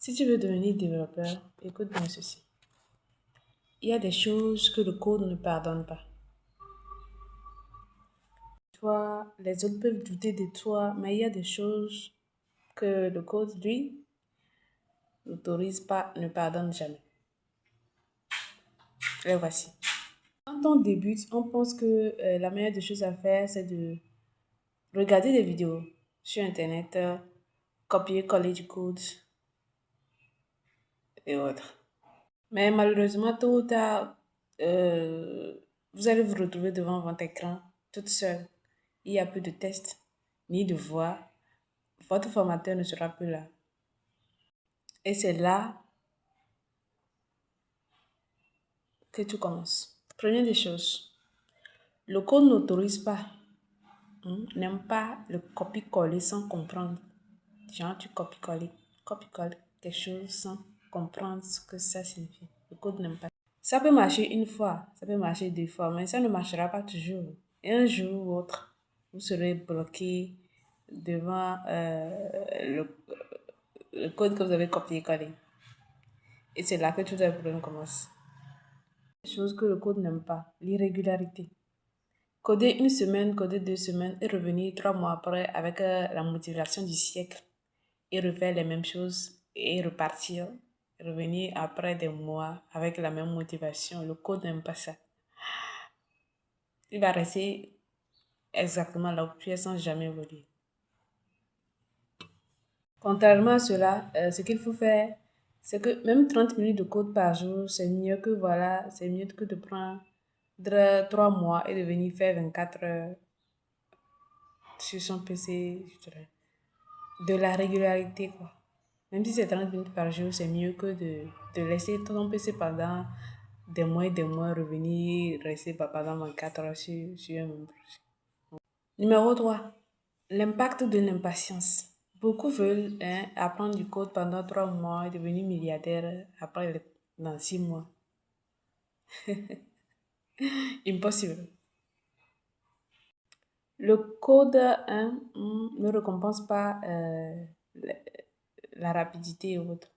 Si tu veux devenir développeur, écoute bien ceci. Il y a des choses que le code ne pardonne pas. Toi, les autres peuvent douter de toi, mais il y a des choses que le code, lui, n'autorise pas, ne pardonne jamais. Les voici. Quand on débute, on pense que la meilleure des choses à faire, c'est de regarder des vidéos sur Internet, copier-coller du code et autres. Mais malheureusement, tôt ou tard, euh, vous allez vous retrouver devant votre écran toute seule. Il n'y a plus de tests, ni de voix. Votre formateur ne sera plus là. Et c'est là que tu commences. Première des choses, le code n'autorise pas, n'aime pas le copier-coller sans comprendre. Genre, tu copies-colles quelque chose sans comprendre ce que ça signifie. Le code n'aime pas. Ça peut marcher une fois, ça peut marcher deux fois, mais ça ne marchera pas toujours. Et un jour ou autre, vous serez bloqué devant le code que vous avez copié-collé. Et c'est là que tout le problème commence. Chose que le code n'aime pas, l'irrégularité. Coder une semaine, coder 2 semaines et revenir 3 mois après avec la motivation du siècle et refaire les mêmes choses et repartir, revenir après des mois avec la même motivation. Le code n'aime pas ça. Il va rester exactement là où tu es sans jamais évoluer. Contrairement à cela, ce qu'il faut faire, c'est que même 30 minutes de code par jour, c'est mieux que voilà, c'est mieux que de prendre 3 mois et de venir faire 24 heures sur son PC, je dirais. De la régularité, quoi. Même si c'est 30 minutes par jour, c'est mieux que de laisser ton PC pendant des mois et des mois, revenir, rester pendant 24 heures sur un même projet. Numéro 3, l'impact de l'impatience. Beaucoup veulent apprendre du code pendant 3 mois et devenir milliardaire dans 6 mois. Impossible. Le code ne récompense pas la, la rapidité et autres.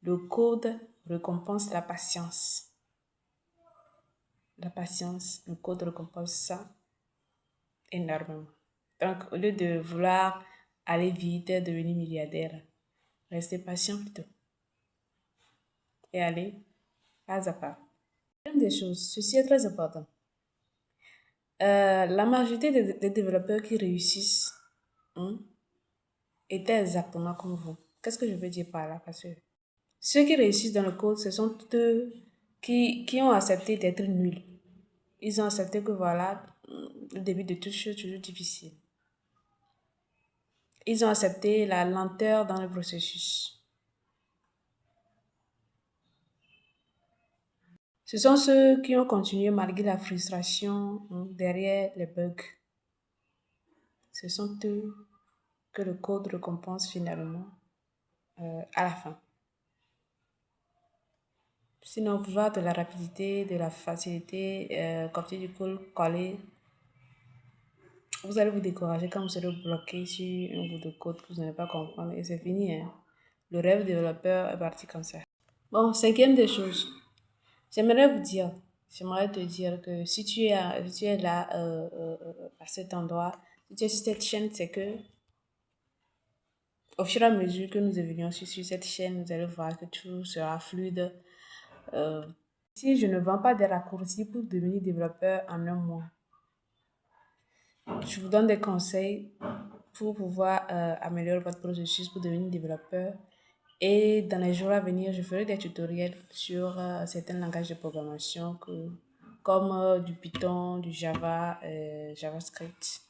Le code récompense la patience. La patience, le code récompense ça énormément. Donc, au lieu de vouloir aller vite, devenir milliardaire, restez patient plutôt. Et allez pas à pas. Une des choses, ceci est très important. La majorité des développeurs qui réussissent hein, étaient exactement comme vous. Qu'est-ce que je veux dire par là? Parce que ceux qui réussissent dans le code, ce sont eux qui ont accepté d'être nuls. Ils ont accepté que voilà, le début de toute chose est toujours difficile. Ils ont accepté la lenteur dans le processus. Ce sont ceux qui ont continué malgré la frustration derrière les bugs. Ce sont eux que le code récompense finalement à la fin. Sinon, vouloir de la rapidité, de la facilité, copier du code, coller, vous allez vous décourager quand vous serez bloqué sur un bout de code que vous n'allez pas comprendre et c'est fini. Hein. Le rêve développeur est parti comme ça. Bon, cinquième des choses. J'aimerais vous dire, j'aimerais te dire que si tu es là à cet endroit, si tu es sur cette chaîne, c'est que au fur et à mesure que nous évoluons sur cette chaîne, vous allez voir que tout sera fluide. Euh, Si je ne vends pas des raccourcis pour devenir développeur en un mois, je vous donne des conseils pour pouvoir améliorer votre processus pour devenir développeur. Et dans les jours à venir, je ferai des tutoriels sur certains langages de programmation comme du Python, du Java, JavaScript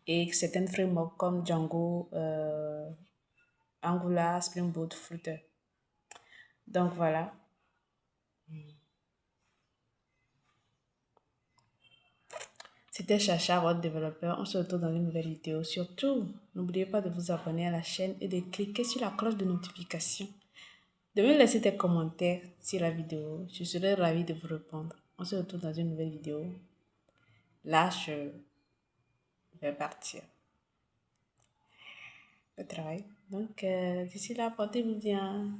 et certains frameworks comme Django, Angular, Spring Boot, Flutter. Donc voilà, c'était Chacha, votre développeur. On se retrouve dans une nouvelle vidéo. Surtout, n'oubliez pas de vous abonner à la chaîne et de cliquer sur la cloche de notification. De me laisser des commentaires sur la vidéo. Je serai ravie de vous répondre. On se retrouve dans une nouvelle vidéo. Là, je vais partir au travail. Donc, d'ici là, portez-vous bien.